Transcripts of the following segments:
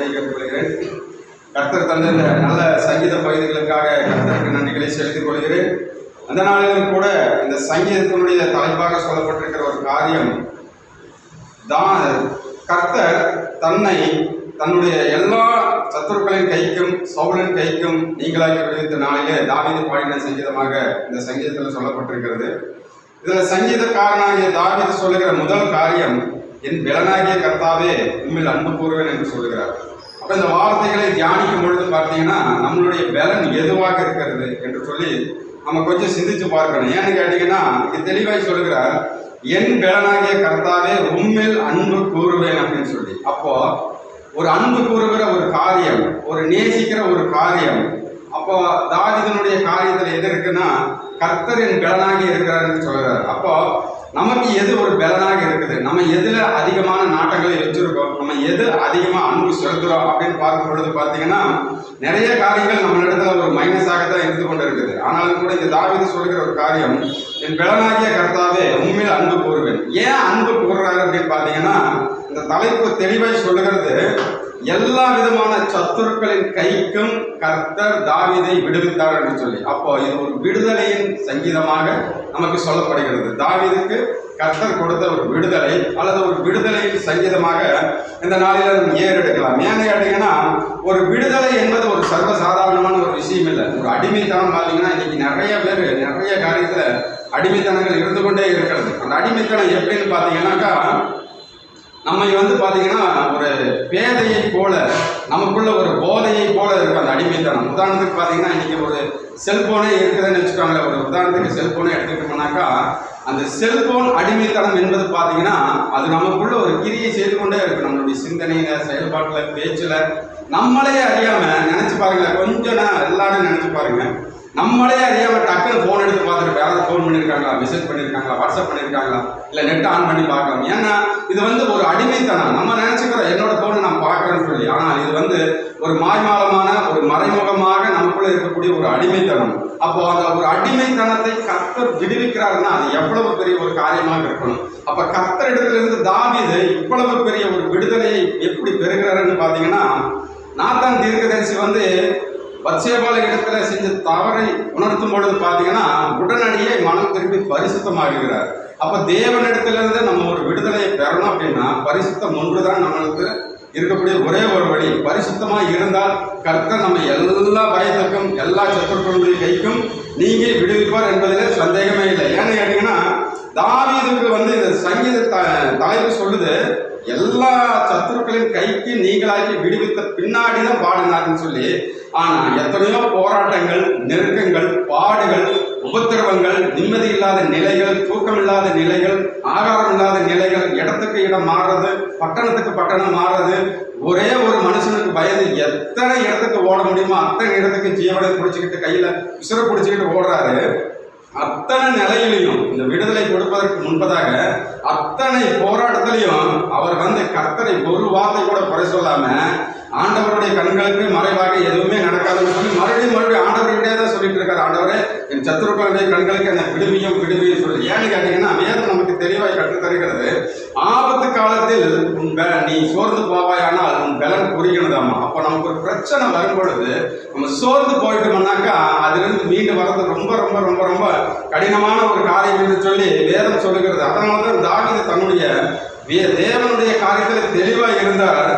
அன்போடு கேட்டுக்கொள்கிறேன். கர்த்தர் தந்த இந்த நல்ல சங்கீத பகுதிகளுக்காக கர்த்தருக்கு நன்றிகளை செலுத்திக் கொள்கிறேன். அந்த நாளிலும் கூட இந்த சங்கீதத்தினுடைய தலைப்பாக சொல்லப்பட்டிருக்கிற ஒரு காரியம் தான், கர்த்தர் தன்னை தன்னுடைய எல்லா சத்துருக்களின் கைக்கும் சவுலின் கைக்கும் நீங்களாக்கி விடுவித்த நாளிலே தாவீது பாடின சங்கீதமாக இந்த சங்கீதத்தில் சொல்லப்பட்டிருக்கிறது. இதில் சங்கீதக்காரனாகிய தாவீது சொல்லுகிற முதல் காரியம், என் பெலனாகிய கர்த்தாவே உம்மில் அன்பு கூறுவேன் என்று சொல்லுகிறார். அப்போ இந்த வார்த்தைகளை தியானிக்கும் பொழுது பார்த்தீங்கன்னா நம்மளுடைய பலன் எதுவாக இருக்கிறது என்று சொல்லி நம்ம கொஞ்சம் சிந்திச்சு பார்க்கணும். ஏன்னு கேட்டீங்கன்னா இது தெளிவாய் சொல்லுகிறார், என் பலனாகிய கர்த்தாவே உம்மில் அன்பு கூறுவேன் அப்படின்னு சொல்லி. அப்போ ஒரு அன்பு கூறுகிற ஒரு காரியம், ஒரு நேசிக்கிற ஒரு காரியம். அப்போ தாவீதினுடைய காரியத்தில் எது இருக்குன்னா, கர்த்தரின் பலனாகி இருக்கிறாருன்னு சொல்கிறார். அப்போ நமக்கு எது ஒரு பலனாக இருக்குது, நம்ம எதில் அதிகமான நாட்டங்களை வச்சுருக்கோம், நம்ம எது அதிகமாக அன்பு செலுத்துகிறோம் அப்படின்னு பார்க்கும் பொழுது பார்த்தீங்கன்னா நிறைய காரியங்கள் நம்மளிடத்துல ஒரு மைனஸாகத்தான் இருந்து கொண்டு இருக்குது. ஆனாலும் கூட இந்த தாவீது சொல்கிற ஒரு காரியம், என் பலனாகிய கர்த்தாவே உண்மையில் அன்பு கூறுவேன். ஏன் அன்பு கூறுறாரு அப்படின்னு பார்த்தீங்கன்னா இந்த தலைப்பு தெளிவாய் சொல்லுகிறது, எல்லா விதமான சத்துருக்களின் கைக்கும் கர்த்தர் தாவீதை விடுவித்தார் என்று சொல்லி. அப்போ இது ஒரு விடுதலையின் சங்கீதமாக நமக்கு சொல்லப்படுகிறது. தாவீதுக்கு கர்த்தர் கொடுத்த ஒரு விடுதலை அல்லது ஒரு விடுதலையின் சங்கீதமாக இந்த நாளில் நம்ம ஏறெடுக்கலாம். ஏன்னு கேட்டீங்கன்னா ஒரு விடுதலை என்பது ஒரு சர்வசாதாரணமான ஒரு விஷயம் இல்லை. ஒரு அடிமைத்தனம் பார்த்தீங்கன்னா இன்னைக்கு நிறைய பேர் நிறைய காரியத்தில் அடிமைத்தனங்கள் இருந்து கொண்டே இருக்கிறது. அந்த அடிமைத்தனம் எப்படின்னு பார்த்தீங்கன்னாக்கா, நம்ம பார்த்தீங்கன்னா ஒரு பேதையை போல, நமக்குள்ள ஒரு போதையை போல இருக்கும் அந்த அடிமைத்தனம். உதாரணத்துக்கு பார்த்தீங்கன்னா இன்னைக்கு ஒரு செல்போனே இருக்குதுன்னு வச்சுக்கோங்களேன். ஒரு உதாரணத்துக்கு செல்போனே எடுத்துக்கிட்டோம்னாக்கா, அந்த செல்போன் அடிமைத்தனம் என்பது பார்த்தீங்கன்னா அது நமக்குள்ள ஒரு கிரியை செய்து கொண்டே இருக்கு. நம்மளுடைய சிந்தனையில, செயல்பாட்டில், பேச்சில் நம்மளே அறியாம நினைச்சு பாருங்க. கொஞ்சம் எல்லாரும் நினைச்சு பாருங்க, நம்மளே அறியாம டக்குன்னு ஃபோன் எடுத்து பார்த்துட்டு யாராவது ஃபோன் பண்ணியிருக்காங்களா, மெசேஜ் பண்ணியிருக்காங்களா, வாட்ஸ்அப் பண்ணியிருக்காங்களா, இல்லை நெட் ஆன் பண்ணி பார்க்கலாம். ஏன்னா இது ஒரு அடிமைத்தனம். நம்ம நினைச்சுக்கிறோம் என்னோட ஃபோனை நான் பார்க்குறேன்னு சொல்லி. ஆனால் இது ஒரு மாய்மாலமான ஒரு மறைமுகமாக நமக்குள்ள இருக்கக்கூடிய ஒரு அடிமைத்தனம். அப்போ அந்த ஒரு அடிமைத்தனத்தை கர்த்தர் விடுவிக்கிறாருன்னா அது எவ்வளவு பெரிய ஒரு காரியமாக இருக்கணும். அப்ப கர்த்தர் இடத்திலிருந்து தாவீது இவ்வளவு பெரிய ஒரு விடுதலையை எப்படி பெறுகிறாருன்னு பார்த்தீங்கன்னா, நாத்தான் தீர்க்கதரிசி பத்சேபால இடத்துல செஞ்ச தவறை உணர்த்தும் பொழுது பார்த்தீங்கன்னா உடனடியே மனம் திரும்பி பரிசுத்தமாகிறார். அப்போ தேவனிடத்திலிருந்து நம்ம ஒரு விடுதலையை பெறணும் அப்படின்னா பரிசுத்தம் ஒன்றுதான் நம்மளுக்கு இருக்கக்கூடிய ஒரே ஒரு வழி. பரிசுத்தமாக இருந்தால் கர்த்தர் நம்ம எல்லா பயத்துக்கும் எல்லா சத்துருக்களுடைய கைக்கும் நீங்க விடுவிப்பார் என்பதிலே சந்தேகமே இல்லை. ஏன்னு கேட்டீங்கன்னா தாவீதுக்கு இந்த சங்கீத தலைப்பு சொல்லுது, எல்லா சத்துருக்களின் கைக்கு நீங்களாக்கி விடுவித்த பின்னாடிதான் பாடினார்னு சொல்லி. ஆனா எத்தனையோ போராட்டங்கள், நெருக்கங்கள், பாடுகள், உபத்திரவங்கள், நிம்மதி இல்லாத நிலைகள், தூக்கம் இல்லாத நிலைகள், ஆகாரம் இல்லாத நிலைகள், இடத்துக்கு இடம் மாறுறது, பட்டணத்துக்கு பட்டணம் மாறுறது, ஒரே ஒரு மனுஷனுக்கு பயந்து எத்தனை இடத்துக்கு ஓட முடியுமோ அத்தனை இடத்துக்கு ஜீவனை பிடிச்சிக்கிட்டு கையில உசுர பிடிச்சிக்கிட்டு ஓடுறாரு. அத்தனை நிலையிலையும் இந்த விடுதலை கொடுப்பதற்கு முன்பதாக அத்தனை போராட்டத்திலையும் அவர் கர்த்தரை ஒரு வார்த்தை கூட குறை சொல்லாம ஆண்டவருடைய கண்களுக்கு மறைவாக எதுவுமே நடக்காதுன்னு சொல்லி மறுபடியும் ஆண்டவர்கிட்டே தான் சொல்லிட்டு இருக்காரு, ஆண்டவரே என் சத்துருக்களுடைய கண்களுக்கு என்ன விடுவியும் சொல்லி. ஏன்னு கேட்டீங்கன்னா வேதம் நமக்கு தெளிவாய் கற்றுத்தருகிறது, ஆபத்து காலத்தில் நீ சோர்ந்து போவாயானால் உன் பலன் புரியணுதாமா. அப்போ நமக்கு ஒரு பிரச்சனை வரும் பொழுது நம்ம சோர்ந்து போயிட்டோம்னாக்கா அதிலிருந்து மீண்டு வர்றது ரொம்ப ரொம்ப ரொம்ப ரொம்ப கடினமான ஒரு காரியம் என்று சொல்லி வேதம் சொல்லுகிறது. அதனாலதான் தாவீது தன்னுடைய தேவனுடைய காரியத்தில் தெளிவாக இருந்தார்.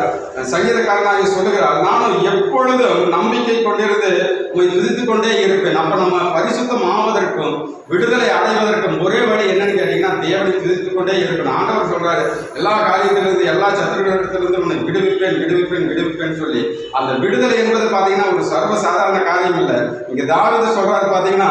சங்கீதக்காரனாக சொல்லுகிறார், நானும் எப்பொழுதும் நம்பிக்கை கொண்டிருந்து உங்களை துதித்துக் கொண்டே இருப்பேன். அப்ப நம்ம பரிசுத்தம் ஆவதற்கும் விடுதலை அடைவதற்கும் ஒரே வழி என்னன்னு கேட்டீங்கன்னா தேவனை துதித்துக் கொண்டே இருக்கணும். ஆண்டவர் சொல்றாரு, எல்லா காரியத்திலிருந்து எல்லா சத்துருக்களிடத்திலிருந்து உன்னை விடுவிப்பேன் விடுவிப்பேன் விடுவிப்பேன்னு சொல்லி. அந்த விடுதலை என்பது பாத்தீங்கன்னா ஒரு சர்வசாதாரண காரியம் இல்லை. இங்க தாவீது சொல்றாரு பாத்தீங்கன்னா,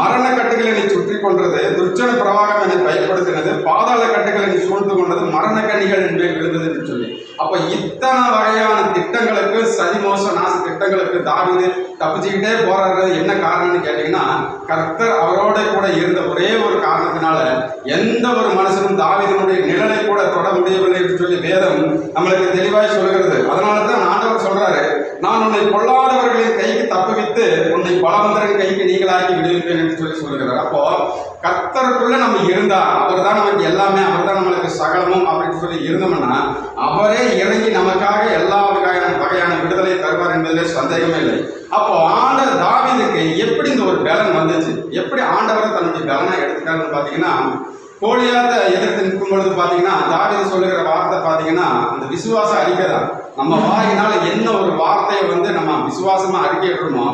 மரண கட்டுகளை என்னை சுற்றி கொண்டது, துர்ச்சன பிரவாகம் என்னை பயன்படுத்தினது, பாதாள கட்டுகளை என்னை சூழ்ந்து கொண்டது, மரண கண்ணிகள் என் மேல் விழுந்தது என்று சொல்லி. அப்ப இத்தனை வகையான திட்டங்களுக்கு, சதிமோச நாச திட்டங்களுக்கு தாவீது தப்பிச்சுக்கிட்டே போறாரு. என்ன காரணம்னு கேட்டீங்கன்னா கர்த்தர் அவரோட கூட இருந்த ஒரே ஒரு காரணத்தினால எந்த ஒரு மனுஷனும் தாவீதினுடைய நிழலை கூட தொட முடியவில்லை என்று சொல்லி வேதம் நம்மளுக்கு தெளிவாய் சொல்கிறது. அதனாலதான் ஆண்டவர் சொல்றாரு, நான் உன்னை பொல்லாதவர்களின் கைக்கு தப்புவித்து உன்னை பலவந்தரின் கைக்கு நீங்களாக்கி விடுவிப்பேன் என்று சொல்லி சொல்கிறார். அப்போ கர்த்தருக்குள்ள நம்ம இருந்தா அவர் தான் நமக்கு எல்லாமே, அவர் தான் நம்மளுக்கு சகலமும் அப்படின்னு சொல்லி இருந்தோம்னா அவரே இறங்கி நமக்காக எல்லா வகையான என்பதிலே சந்தேகமே இல்லை. அப்போ ஆண்டவர் தாவீதுக்கு எப்படி இந்த ஒரு பலன் வந்துச்சு, எப்படி ஆண்டவரை தன்னுடைய பலனா எடுத்துக்காருன்னு பார்த்தீங்கன்னா, கோலியாத்தை எதிர்த்து நிற்கும் பொழுது பார்த்தீங்கன்னா தாவீது சொல்லுகிற வார்த்தை பார்த்தீங்கன்னா அந்த விசுவாச அறிக்கை தான். நம்ம வாயினால என்ன ஒரு வார்த்தையை வந்து நம்ம விசுவாசமா அறிக்கையிடுறோமோ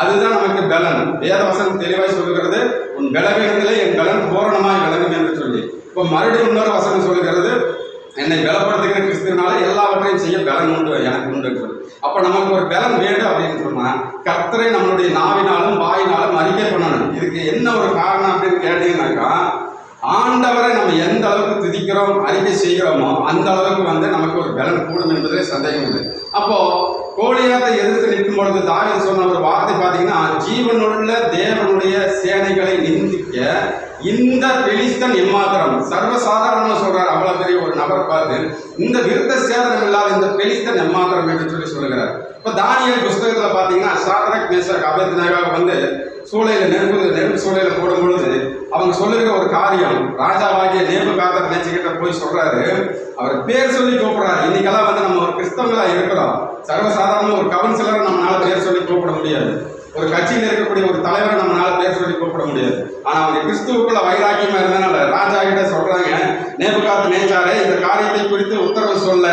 அதுதான் நமக்கு பலன். வேதவசனம் தெளிவாய் சொல்லுகிறது, உன் பலவீனத்திலே என் பலன் பூரணமாய் விளங்கும் என்று சொல்லி. இப்போ மறுபடியும் இன்னொரு வசனம் சொல்லுகிறது, என்னை பலப்படுத்துகிற கிறிஸ்துவினால எல்லாவற்றையும் செய்ய பலன் உண்டு, எனக்கு உண்டு சொல்லி. அப்போ நமக்கு ஒரு பலன் வேண்டும் அப்படின்னு சொன்னா கர்த்தரை நம்மளுடைய நாவினாலும் வாயினாலும் அறிக்கை பண்ணணும். இதுக்கு என்ன ஒரு காரணம் அப்படின்னு கேட்டீங்கன்னாக்கா, ஆண்டவரை நம்ம எந்த அளவுக்கு துதிக்கிறோம் அறிக்கை செய்கிறோமோ அந்த அளவுக்கு வந்து நமக்கு ஒரு பலன் கூடும் என்பதிலே சந்தேகம் இல்லை. அப்போ கோலியாத்தை எதிர்த்து நிற்கும் பொழுது தாவீது சொன்ன ஒரு வார்த்தை பார்த்தீங்கன்னா, ஜீவனுள்ள தேவனுடைய சேனைகளை நிந்திக்க இந்த பெலிஸ்தன் எம்மாத்திரம். சர்வசாதாரணமாக சொல்றார், அவ்வளவு பெரிய ஒரு நபர் பார்த்து இந்த விருத்த சேதனம் இல்லாத இந்த பெலிஸ்தன் எம்மாத்திரம் என்று சொல்லி சொல்லுகிறார். இப்போ தானியேல் புஸ்தகத்தில் பார்த்தீங்கன்னா சாத்ராக் மேஷாக் அபேத்நேகோ வந்து சூளையில் நெருப்பு சூளையில் போடும் பொழுது அவங்க சொல்லுகிற ஒரு காரியம், ராஜாவாகிய நேபுகாத்நேச்சர் நினைச்சுக்கிட்ட போய் சொல்றாரு, அவர் பேர் சொல்லி கூப்பிடுறாரு. இன்னைக்கெல்லாம் வந்து நம்ம ஒரு கிறிஸ்தவங்களா இருக்கிறோம், சர்வசாதாரண ஒரு கவுன்சிலரை நம்மளால பேர் சொல்லி கூப்பிட முடியாது, ஒரு கட்சியில் இருக்கக்கூடிய ஒரு தலைவரை நம்மளால பேர் சொல்லி கூப்பிட முடியாது. ஆனா அவங்க கிறிஸ்துவுக்குள்ள வைராக்கியமா இருந்தனால ராஜா கிட்ட சொல்றாங்க, நேபுகாத்நேச்சாரே இந்த காரியத்தை குறித்து உத்தரவு சொல்ல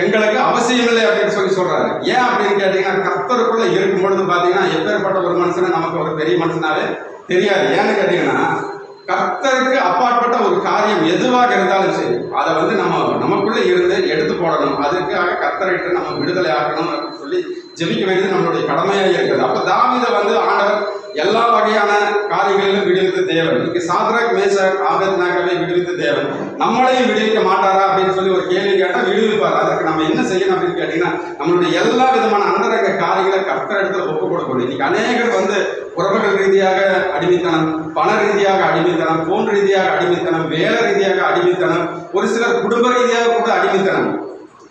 எங்களுக்கு அவசியம் இல்லை அப்படின்னு சொல்லி சொல்றாரு. ஏன் அப்படின்னு கேட்டீங்கன்னா, கர்த்தருக்குள்ள இருக்கும் பொழுது பாத்தீங்கன்னா எப்பேற்பட்ட ஒரு மனுஷனை நமக்கு ஒரு பெரிய மனுஷனாவே தெரியாது. ஏன்னு கேட்டீங்கன்னா, கர்த்தருக்கு அப்பாற்பட்ட ஒரு காரியம் எதுவாக இருந்தாலும் சரி அதை வந்து நமக்குள்ள இருந்து எடுத்து போடணும். அதுக்காக கர்த்தரைட்டு நம்ம விடுதலை ஆக்கணும் அப்படின்னு சொல்லி ஜெபிக்க வேண்டியது நம்மளுடைய கடமையாக இருக்குது. அப்ப தாவீதை வந்து ஆண்டவர் எல்லா வகையான காரியங்களிலும் விடுவித்த தேவன். இங்கு சாத்ராக் மேஷாக் ஆபேத்நேகோவை விடுவித்த தேவன் நம்மளையும் விடுவிக்க மாட்டாரா அப்படின்னு சொல்லி ஒரு கேள்வி கேட்டால் விடுவிப்பார். அதுக்கு நம்ம என்ன செய்யணும் அப்படின்னு கேட்டீங்கன்னா, நம்மளுடைய எல்லா விதமான அந்தரங்க காரியங்களை கர்த்தர் இடத்துல ஒப்புக் கொடுக்கணும். இன்னைக்கு அநேகர் வந்து உறவுகள் ரீதியாக அடிமைத்தனம், பண ரீதியாக அடிமைத்தனம், போன் ரீதியாக அடிமைத்தனம், வேலை ரீதியாக அடிமைத்தனம், ஒரு சிலர் குடும்ப ரீதியாக கூட அடிமைத்தனம்.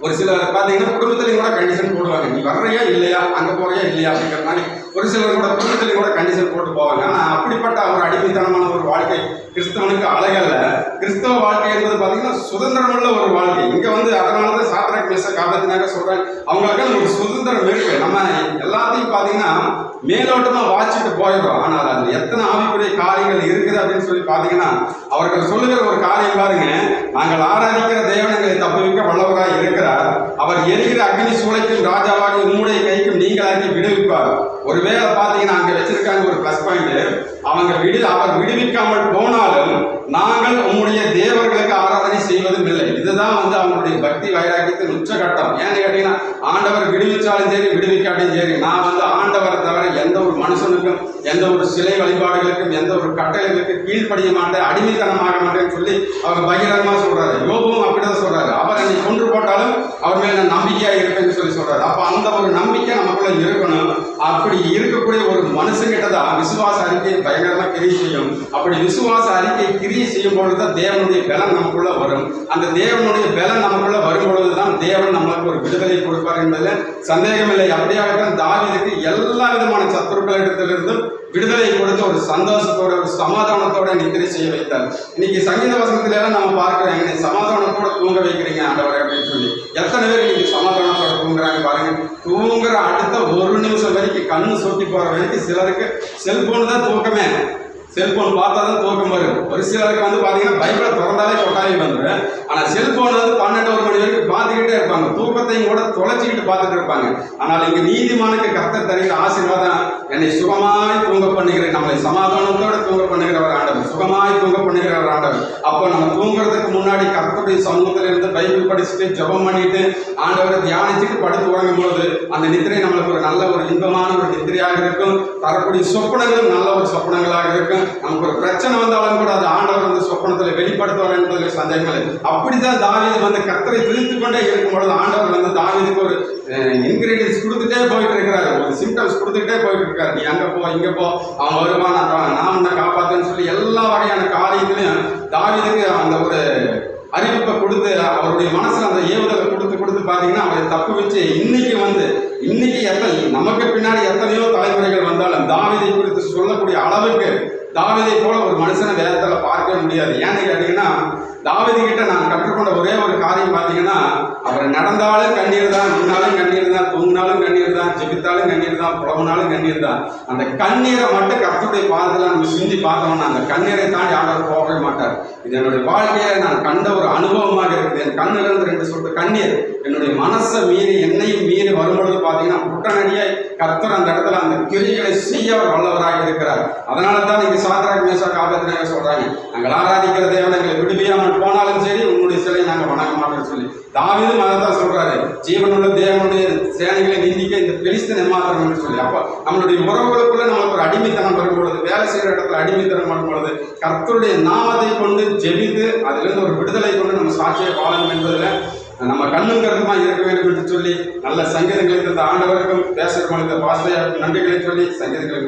ஒரு சிலர் பார்த்தீங்கன்னா குடும்பத்திலையும் கூட கண்டிஷன் போடுவாங்க, நீ வர்றையா இல்லையா, அங்கே போறியா இல்லையா அப்படிங்கிற மாதிரி. ஒரு சிலர் கூட குடும்பத்திலையும் கூட கண்டிஷன் போட்டு போவாங்க. ஆனால் அப்படிப்பட்ட ஒரு அடிமைத்தனமான ஒரு வாழ்க்கை கிறிஸ்தவனுக்கு அழகல்ல. கிறிஸ்தவ வாழ்க்கை என்பது பார்த்தீங்கன்னா சுதந்திரமுள்ள ஒரு வாழ்க்கை. இங்கே வந்து அதனால தான் சாத்ராக் மேஷாக் ஆபேத்நேகோ சொல்றாங்க, அவங்களுக்கு ஒரு சுதந்திரம் இருக்கு. நம்ம எல்லாத்தையும் பார்த்தீங்கன்னா மேலோட்டமாக வாச்சிட்டு போயிடும், ஆனால் அது எத்தனை ஆவிக்குரிய காரியங்கள் இருக்குது அப்படின்னு சொல்லி பார்த்தீங்கன்னா, அவர்கள் சொல்லுகிற ஒரு காரியம் பாருங்க, நாங்கள் ஆராதிக்கிற தேவன் எங்களை தப்புவிக்க வல்லவராக இருக்கிறார், அவர் எரிகிற அக்னி சூளைக்கும் ராஜாவாக உம்முடைய கைக்கும் நீங்களாக்கி விடுவிப்பார். ஒருவேளை பார்த்தீங்கன்னா அங்கே வச்சிருக்காங்க ஒரு பிளஸ் பாயிண்ட், அவர் விடுவிக்காமல் போனாலும் நாங்கள் உம்முடைய தேவர்களுக்கு ஆராதனை செய்வதும் இல்லை. இதுதான் வந்து அவங்களுடைய பக்தி வைராக்கியத்தின் உச்சகட்டம். ஏன்னு கேட்டீங்கன்னா, ஆண்டவர் விடுவிச்சாலும் சரி விடுவிக்காட்டும் சரி, நான் வந்து ஆண்டவரை தவிர எந்த ஒரு மனுஷனுக்கும் எந்த ஒரு சிலை வழிபாடுகளுக்கும் எந்த ஒரு கட்டளைகளுக்கு கீழ்ப்படிய மாட்டேன், அடிமைத்தனமாக மாட்டேன்னு சொல்லி அவர் பகிரங்கமா சொல்றாரு. யோபுவும் அப்படிதான் சொல்றாரு, அவர் என்னை கொன்று போட்டாலும் அவர் மேல நம்பிக்கையா இருப்பேன்னு சொல்லி சொல்றாரு. அப்ப அந்த ஒரு நம்பிக்கை நமக்குள்ள இருக்கணும். அப்படி இருக்கக்கூடிய ஒரு மனுஷங்கிட்ட தான் விசுவாச அறிக்கை பயங்கரமா கிரியை செய்யும். அப்படி விசுவாச அறிக்கை கிரியை செய்யும் பொழுதுதான் தேவனுடைய பலன் நமக்குள்ள வரும். அந்த தேவனுடைய பலன் நமக்குள்ள வரும் பொழுதுதான் தேவன் நம்மளுக்கு ஒரு விடுதலை கொடுப்பார் என்பதில் சந்தேகம் இல்லை. அப்படியாகத்தான் தாவீதுக்கு எல்லா விதமான சத்துருக்களிடத்திலிருந்தும் விடுதலை கொடுத்து ஒரு சந்தோஷத்தோட ஒரு சமாதானத்தோட நித்திரை செய்ய வைத்தார். இன்னைக்கு சங்கீத வசனத்துல எல்லாம் நம்ம பார்க்கிறோம், என்னை சமாதானத்தோட தூங்க வைக்கிறீங்க ஆண்டவரே அப்படின்னு சொல்லி. எத்தனை பேர் இன்னைக்கு சமாதானத்தோட தூங்குறாங்க பாருங்க. தூங்குற அடுத்த ஒரு நிமிஷம் வரைக்கும் கண்ணு சொட்டி போற வரைக்கும் சிலருக்கு செல்போன் தான் தூக்கமே. செல்போன் பார்த்தா தான் தூக்கம் வரும். ஒரு சிலருக்கு வந்து பார்த்தீங்கன்னா பைபிளை திறந்தாலே கொட்டாயம் வந்துடும். ஆனால் செல்போன் வந்து 12-1 மணி வரைக்கும் பார்த்துக்கிட்டே இருப்பாங்க, தூக்கத்தையும் கூட தொலைச்சிக்கிட்டு பார்த்துட்டு இருப்பாங்க. ஆனால் இங்கே நீதிமானுக்கு கர்த்தர் தருகிற ஆசீர்வாதம், என்னை சுகமாய் தூங்க பண்ணுகிறேன், நம்மளை சமாதானத்தோட தூங்க பண்ணுகிறவர் ஆண்டவர், சுகமாய் தூங்க பண்ணுகிறவர் ஆண்டவர். அப்போ நம்ம தூங்குறதுக்கு முன்னாடி கர்த்தருடைய சமூகத்தில் இருந்து பைபிள் படிச்சுட்டு ஜெபம் பண்ணிட்டு ஆண்டவரை தியானிச்சுட்டு படுத்து உறங்கும் போது அந்த நித்திரை நம்மளுக்கு ஒரு நல்ல ஒரு இன்பமான ஒரு நித்திரையாக இருக்கும். தரக்கூடிய சொப்பனங்களும் நல்ல ஒரு சொப்பனங்களாக இருக்கும். நமக்கு ஒரு பிரச்சனை வந்தாலும் கூட அது ஆண்டவர் வந்து சொப்பனத்தில் வெளிப்படுத்துவார் என்பதில் சந்தேகம் இல்லை. அப்படித்தான் தாவீது வந்து கர்த்தரை துதித்துக் கொண்டே இருக்கும் பொழுது ஆண்டவர் வந்து தாவீதுக்கு ஒரு இன்கிரீடியன்ஸ் கொடுத்துட்டே போயிட்டு இருக்கிறாரு, ஒரு சிம்டம்ஸ் கொடுத்துக்கிட்டே போயிட்டு இருக்காரு. நீ அங்கே போ, இங்கே போ, அவன் வருவான், நான் உன்னை காப்பாத்துன்னு சொல்லி எல்லா வகையான காரியத்திலையும் தாவீதுக்கு அந்த ஒரு அறிவிப்பை கொடுத்து அவருடைய மனசுல அந்த ஏவுதலை கொடுத்து பார்த்தீங்கன்னா அவரை தப்பு வச்சு இன்னைக்கு வந்து இன்னைக்கு நமக்கு பின்னாடி எத்தனையோ தலைமுறைகள் வந்தாலும் தாவீதை குறித்து சொல்லக்கூடிய அளவுக்கு தாவீதை போல ஒரு மனுஷனை வேதத்தில் பார்க்கவே முடியாது. ஏன்னு கேட்டீங்கன்னா, தாவீது கிட்ட நான் கற்றுக்கொண்ட ஒரே ஒரு காரியம் பார்த்தீங்கன்னா, அவர் நடந்தாலும் கண்ணீர் தான், நின்னாலும் கண்ணீர் தான், தூங்கினாலும் கண்ணீர் தான், ஜெபித்தாலும் கண்ணீர் தான், புலம்புனாலும் கண்ணீர் தான். அந்த கண்ணீரை மட்டும் கர்த்தருடைய பாதத்தில் நம்ம சிந்தி பார்த்தோம்னா அந்த கண்ணீரை தாண்டி ஆண்டவர் போகவே மாட்டார். இது என்னுடைய வாழ்க்கையில நான் கண்ட ஒரு அனுபவமாக இருக்குது. என் கண்ணிலிருந்து 2 சொட்டு கண்ணீர் என்னுடைய மனசை மீறி என்னையும் மீறி வரும்பொழுது பார்த்தீங்கன்னா உடனடியாக கர்த்தர் அந்த இடத்துல அந்த கிரிகளை செய்ய அவர் வல்லவராக இருக்கிறார். அதனால தான் நீங்க சாத்ராக் மேஷாக் ஆபேத்நேகோ சொல்றாங்க, நாங்கள் ஆராதிக்கிற தேவன் எங்களை விடுவியாமல் போனாலும் சரி உங்களுடைய சிலையை நாங்கள் வணங்க மாட்டோம்னு சொல்லி. தாவீதும் அதை தான் சொல்றாரு, ஜீவனுள்ள தேவனுடைய சேனைகளை நிந்திக்க இந்த பெலிஸ்தீன் ஏமாத்திரம் சொல்லி. அப்ப நம்மளுடைய உறவுகளுக்குள்ள நமக்கு ஒரு அடிமைத்தனம் வரும்பொழுது, வேலை செய்கிற இடத்துல அடிமைத்தனம் வரும்பொழுது கர்த்தருடைய நாமத்தை கொண்டு ஜெபித்து அதிலிருந்து ஒரு விடுதலை கொண்டு நம்ம சாட்சியை வாழணும் என்பதில் நம்ம கண்ணும் கருத்துமா இருக்க வேண்டும் என்று சொல்லி நல்ல சங்கீதங்களை தந்த ஆண்டவருக்கும் பேசுகிற மனித பாசையாருக்கும் நன்றிகளை சொல்லி சங்கீதங்களை